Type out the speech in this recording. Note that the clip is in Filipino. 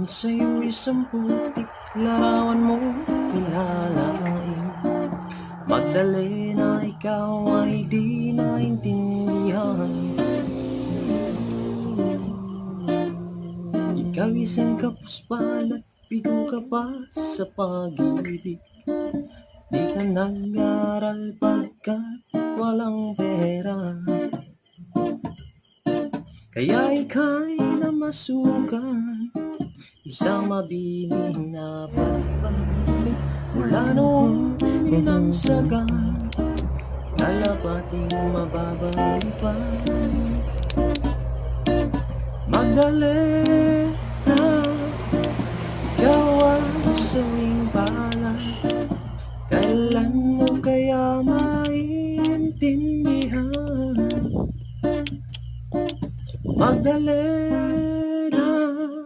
sa'yo isang putik larawan mo ilalain. Magdali na ikaw ay di naintindihan. Ikaw isang kapuspan at bigo ka pa sa pag-ibig. Di ka nag-aral pagkat walang pera, kaya ika'y namasukan sa mabiling na pagpapit. Mula noong pinagsagan, kalapating mababay pa. Magdali na, ikaw ang sawing pala. Kailan mo kaya maintindihan? Magdali